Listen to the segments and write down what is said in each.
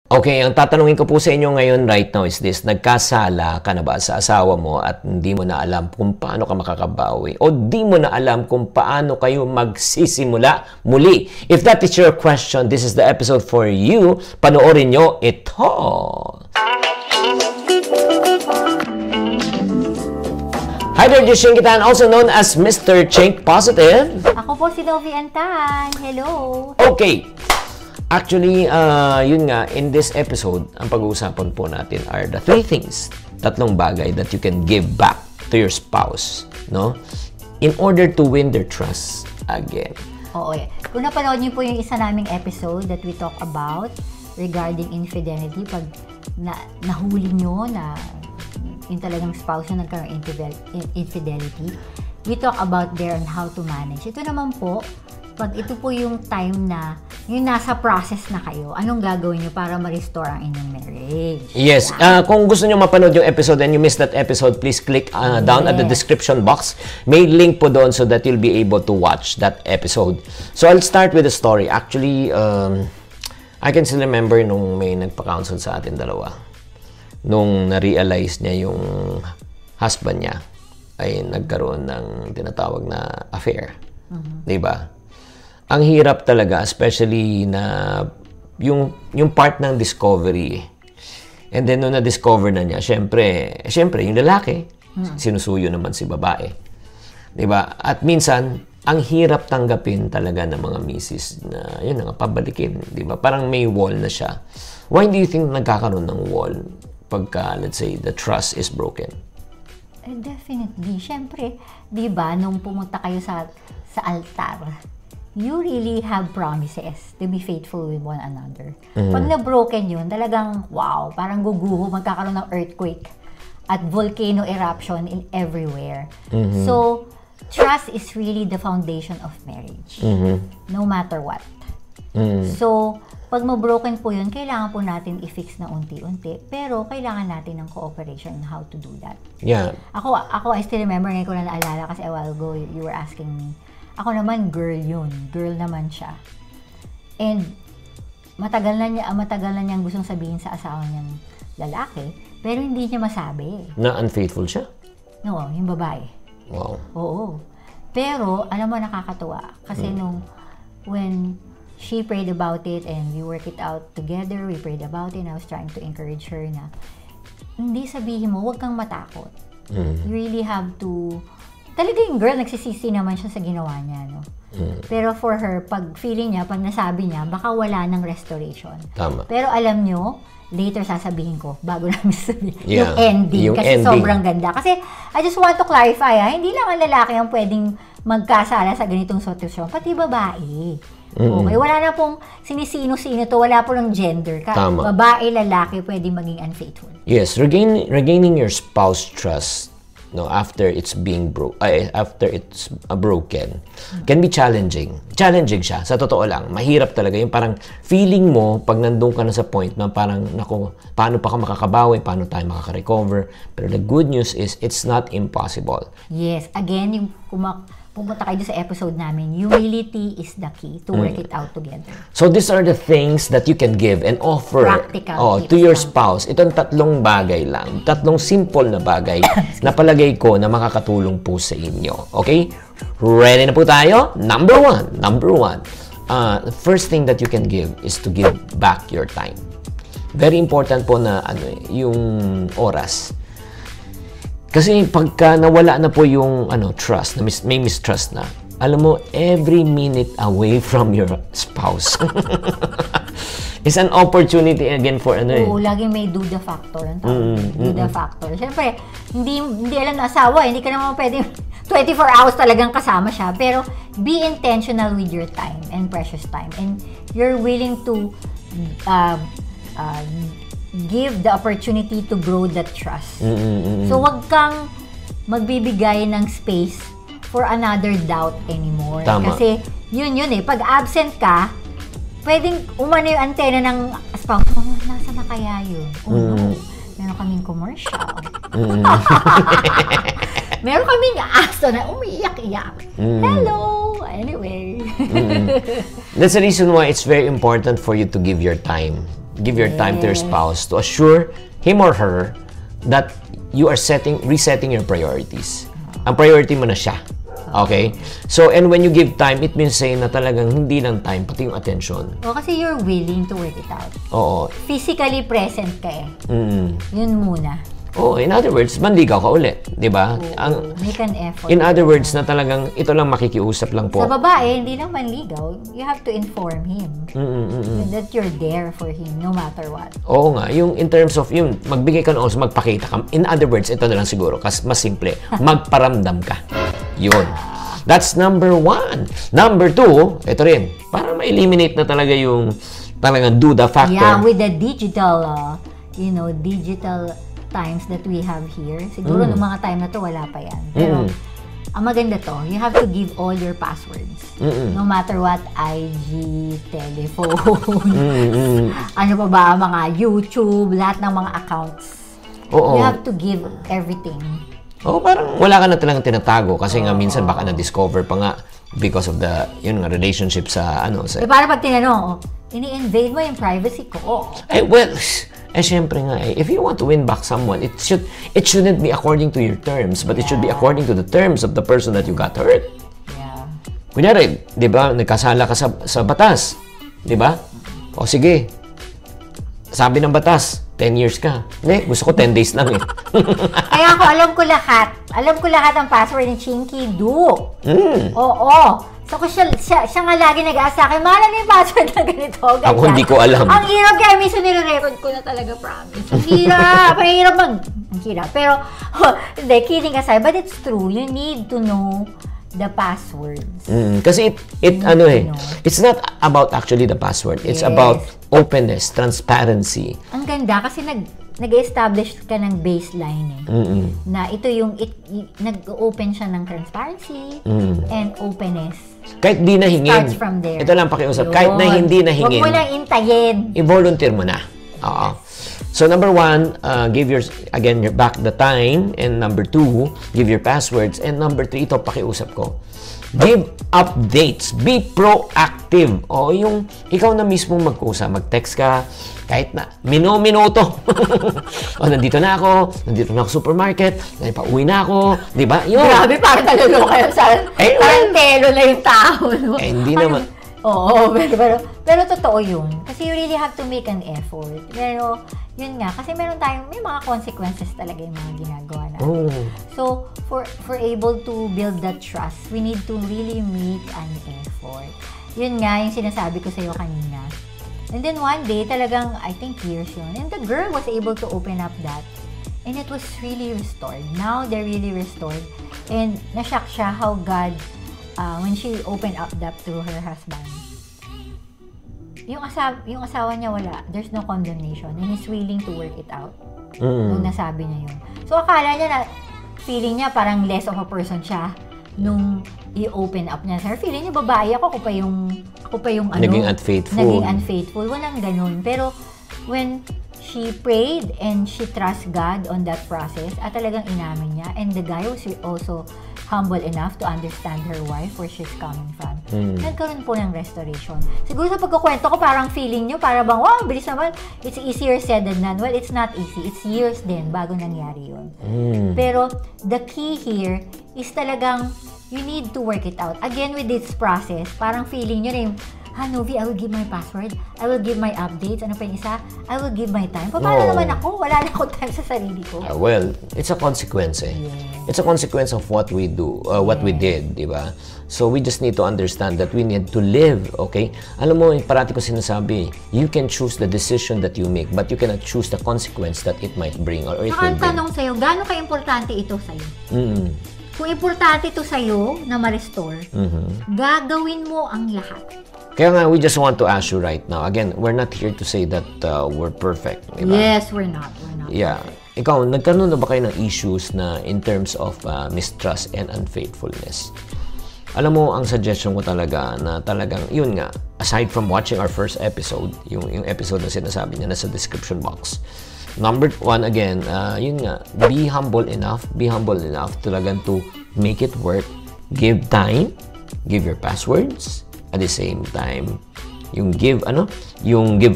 Okay, ang tatanungin ko po sa inyo ngayon right now is this. Nagkasala ka na ba sa asawa mo at hindi mo na alam kung paano ka makakabawi o di mo na alam kung paano kayo magsisimula muli? If that is your question, this is the episode for you. Panoorin nyo ito. Hi there, this is Cheng Kitan, also known as Mr. Cheng Positive. Ako po si Novi Antan. Hello. Okay. Actually, yun nga, in this episode, ang pag-uusapan po natin are the tatlong bagay that you can give back to your spouse, no? In order to win their trust again. Oo, eh. Kung napanood niyo po yung isa naming episode that we talk about regarding infidelity, pag nahuli niyo na yung talagang spouse na nagkaroon infidelity, we talk about there on how to manage. Ito naman po, pag ito po yung time na yung nasa process na kayo, anong gagawin nyo para ma-restore ang inyong marriage? Yes. Kung gusto nyo mapanood yung episode and you missed that episode, please click down at the description box. May link po doon so that you'll be able to watch that episode. So I'll start with the story. Actually, I can still remember nung may nagpa-counsel sa atin dalawa. Nung na-realize niya yung husband niya ay nagkaroon ng tinatawag na affair. Diba? Ang hirap talaga, especially na yung part ng discovery. And then, nung na-discover na niya, syempre yung lalaki, sinusuyo naman si babae. Diba? At minsan, ang hirap tanggapin talaga ng mga misis na, yun nga, pabalikin. Diba? Parang may wall na siya. Why do you think nagkakaroon ng wall pagka, let's say, the trust is broken? Definitely. Syempre, diba, nung pumunta kayo sa altar, you really have promises to be faithful with one another. Pag na-broken yun, talagang, wow, parang guguho, magkakaroon ng earthquake at volcano eruption in everywhere. So, trust is really the foundation of marriage. No matter what. So, pag ma-broken po yun, kailangan po natin i-fix na unti-unti. Pero, kailangan natin ng cooperation on how to do that. Yeah. Ako, I still remember, ngayon ko na naalala kasi a while ago, you were asking me. Ako naman, girl yun. Girl naman siya. And matagal na niyang gustong sabihin sa asawa niyang lalaki, pero hindi niya masabi. Na unfaithful siya? No, yung babae. Wow. Oo. Pero, alam mo, nakakatuwa. Kasi when she prayed about it and we worked it out together, we prayed about it, and I was trying to encourage her na, hindi sabihin mo, huwag kang matakot. You really have to. Talaga yung girl, nagsisisi naman siya sa ginawa niya, no? Pero for her, pag feeling niya, pag nasabi niya, baka wala ng restoration. Tama. Pero alam nyo, later sasabihin ko, bago namin sabihin, Yeah. yung ending. Yung kasi ending. sobrang ganda. Kasi, I just want to clarify, hindi lang ang lalaki ang pwedeng magkasala sa ganitong sitwasyon, pati babae. Okay, wala na pong sinisino-sino to, wala po ng gender. Tama. Babae, lalaki, pwedeng maging unfaithful. Yes, regaining your spouse trust, no, after it's broken, can be challenging. Challenging siya, sa totoo lang. Mahirap talaga yung parang feeling mo pag nandun ka na sa point na parang, naku, paano pa ka makakabawi, paano tayo makaka-recover. Pero the good news is, it's not impossible. Yes, again, yung pumunta kayo sa episode namin, humility is the key to work it out together. So these are the things that you can give and offer to your spouse. Itong tatlong bagay lang, tatlong simple na bagay na palagay ko na makakatulong po sa inyo. Okay? Ready na po tayo? Number one. The first thing that you can give is to give back your time. Very important po na yung oras. Kasi pagka nawala na po yung trust, may mistrust na, alam mo, every minute away from your spouse is an opportunity again for Oo, laging may duda factor. Duda factor. Siyempre, hindi alam na asawa, hindi ka naman pwedeng 24 hours talagang kasama siya. Pero, be intentional with your time and precious time. And you're willing to give the opportunity to grow that trust. So, wag kang magbibigay ng space for another doubt anymore. Tama. Kasi, yun eh. Pag absent ka, pwedeng umano yung antena ng spouse. Nasa na kaya yun? Meron kaming commercial. Meron kaming aso na umiiyak-iyak. Hello! Anyway. That's the reason why it's very important for you to give your time Give your time to your spouse to assure him or her that you are resetting your priorities. Ang priority mo na siya. Okay? So, and when you give time, it means saying na talagang hindi lang time, pati yung attention. Kasi you're willing to work it out. Oo. Physically present ka eh. Yun muna. In other words, manligaw ka ulit. Diba? Make an effort. In other words, na talagang ito lang makikiusap lang po. Sa babae, hindi lang manligaw. You have to inform him. That you're there for him, no matter what. Oo nga. Yung in terms of, yung magbigay ka na also, magpakita ka. In other words, ito na lang siguro. Kasi mas simple. Magparamdam ka. Yun. That's number 1. Number 2, ito rin. Para ma-eliminate na talaga yung talagang duda factor. Yeah, with the digital, digital times that we have here. Siguro nung mga time na to, wala pa yan. Pero, ang maganda to, you have to give all your passwords. No matter what, IG, telephone, ano pa ba, mga YouTube, lahat ng mga accounts. You have to give everything. Parang wala ka na talagang tinatago kasi nga minsan baka na-discover pa nga because of the relationship sa para pag tinanong, ini-invade mo yung privacy ko. Syempre nga if you want to win back someone, it shouldn't be according to your terms, but it should be according to the terms of the person that you got hurt. Kunyari, di ba, nagkasala ka sa batas, di ba? Sige, sabi ng batas, 10 years ka. Hindi, gusto ko 10 days lang eh. Kaya ako, alam ko lahat. Alam ko lahat ang password ni Chinky Do. Oo. So, siya nga lagi nag-ask sa akin, mahala na yung password na ganito. Ganyan. Ako hindi ko alam. Ang hirap kaya minsan nire-record ko na talaga, promise. Ang hirap. Ang hirap. Pero, hindi, kidding aside. But it's true. You need to know the passwords. Kasi it's not about actually the password. It's about openness, transparency. Ang ganda kasi nag-establish ka ng baseline na ito yung nag-open siya ng transparency and openness. Kahit di na hingin. Starts from there. Ito lang pakiusap. Kahit na hindi na hingin. Huwag mo lang intayin. I-volunteer mo na. So number 1, give again back the time, and number 2, give your passwords, and number 3, ito pakiusap ko. Give updates. Be proactive. Yung ikaw na mismo mag-usap, mag-text ka kahit na minuto. Nandito na ako supermarket, pauwi na ako, 'di ba? Grabe, parang naluloko kayo sa parang telo na yung tao. No? Hindi naman. Pero totoo yun. Kasi you really have to make an effort. Pero, yun nga, kasi may mga consequences talaga yung mga ginagawa natin. So, for able to build that trust, we need to really make an effort. Yun nga, yung sinasabi ko sa'yo kanina. And then one day, talagang, I think years yun, and the girl was able to open up that. And it was really restored. Now, they're really restored. And nashock siya how God, when she opened up that to her husband, yung asawa niya wala, there's no condemnation, and he's willing to work it out. Nung nasabi niya yun. So, akala niya na, feeling niya parang less of a person siya nung i-open up niya. Sir, feeling niya babae ako pa yung naging unfaithful. Naging unfaithful. Walang ganun. Pero, when she prayed and she trust God on that process, at talagang inamin niya, and the guy was also humble enough to understand her wife, where she's coming from. Nagkaroon po ng restoration. Siguro sa pagkukwento ko, parang feeling nyo, para bang, wow, bilis naman. It's easier said than done. Well, it's not easy. It's years din bago nangyari yun. Pero, the key here is talagang, you need to work it out. Again, with this process, parang feeling nyo na yung, Novi, I will give my password. I will give my updates. Ano pa yung isa? I will give my time. Paano naman ako? Wala na akong time sa sarili ko. Well, it's a consequence It's a consequence of what we do, what we did, di ba? So, we just need to understand that we need to live, okay? Alam mo, parati ko sinasabi, you can choose the decision that you make, but you cannot choose the consequence that it might bring or it will bring. Tanong sa'yo, gaano ka-importante ito sa'yo? Kung importante ito sa'yo na ma-restore, gagawin mo ang lahat. Kaya nga, we just want to ask you right now. Again, we're not here to say that we're perfect. Diba? Yes, we're not. Yeah. Ikaw, nagkaroon na ba kayo ng issues na in terms of mistrust and unfaithfulness? Alam mo, ang suggestion ko talaga na talagang, yun nga, aside from watching our first episode, yung episode na sinasabi niya nasa description box. Number 1, again, yun nga, be humble enough talagang to make it work. Give time, give your passwords, at the same time, yung give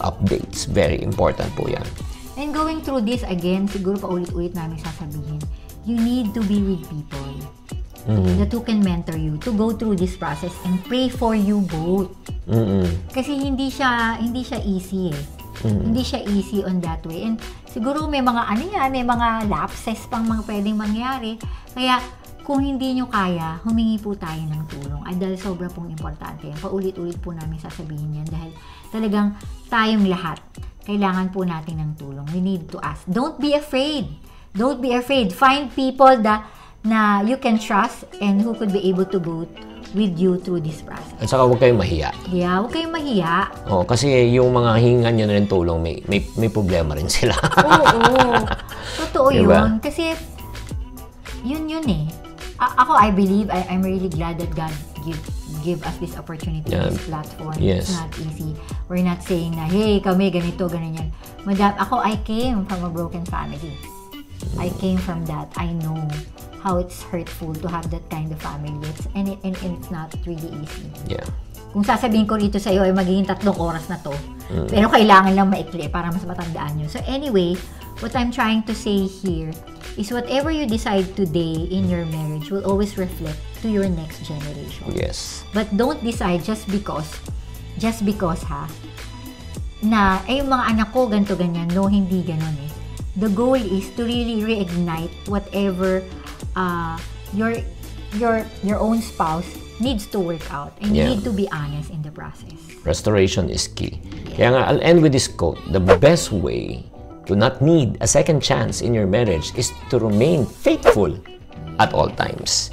updates. Very important po yan. And going through this again, siguro paulit-ulit namin sasabihin, you need to be with people that who can mentor you to go through this process and pray for you both. Kasi hindi siya easy eh. Hindi siya easy on that way. And siguro may mga may mga lapses pang mga pwedeng mangyari. Kaya kung hindi nyo kaya, humingi po tayo ng tulong. At dahil sobra pong importante. Paulit-ulit po namin sasabihin yan dahil talagang tayong lahat kailangan po natin ng tulong. We need to ask. Don't be afraid. Don't be afraid. Find people na you can trust and who could be able to go with you through this process. At saka huwag kayong mahiya. Yeah, huwag kayong mahiya. Kasi yung mga hingan nyo na rin tulong, may problema rin sila. Oo. Totoo diba? yun. Kasi yun eh. Ako, I believe, I'm really glad that God give us this opportunity, this platform. Yes. It's not easy. We're not saying na, hey, kami, ganito, ganyan. Madam, I came from a broken family. I came from that. I know how it's hurtful to have that kind of family. And it's not really easy. Yeah. Kung sasabihin ko rito sa iyo ay magiging 3 oras na to. Pero kailangan lang maikli para mas matandaan nyo. So anyway, what I'm trying to say here is whatever you decide today in your marriage will always reflect to your next generation. Yes. But don't decide just because na yung mga anak ko ganito ganyan. No, hindi ganon eh. The goal is to really reignite whatever your own spouse needs to work out, and you need to be honest in the process. Restoration is key. Kaya nga, I'll end with this quote. The best way to not need a second chance in your marriage is to remain faithful at all times.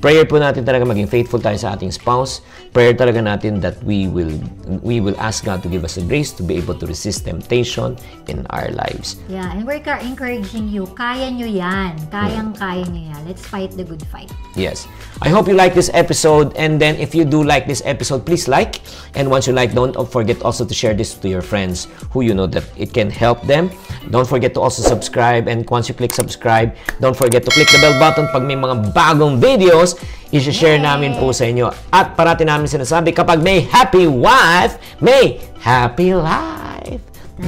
Prayer po natin talaga maging faithful tayo sa ating spouse. Prayer talaga natin that we will ask God to give us the grace to be able to resist temptation in our lives. Yeah, and we're encouraging you. Kaya nyo yan. Kayang-kaya nyo yan. Let's fight the good fight. Yes. I hope you like this episode. And then if you do like this episode, please like. And once you like, don't forget also to share this to your friends who you know that it can help them. Don't forget to also subscribe. And once you click subscribe, don't forget to click the bell button pag may mga bagong videos, i-share namin po sa inyo. At parati namin sinasabi, kapag may happy wife, may happy life.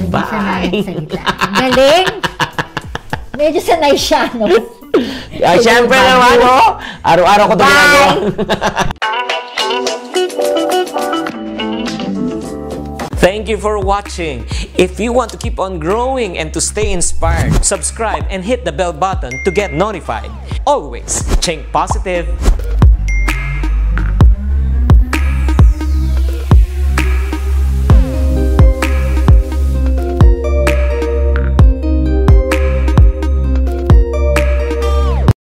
Bye! Galing! Medyo sanay siya, no? Siyempre naman, no? Araw-araw ko ito ginagawa. Thank you for watching. If you want to keep on growing and to stay inspired, subscribe and hit the bell button to get notified. Always think positive.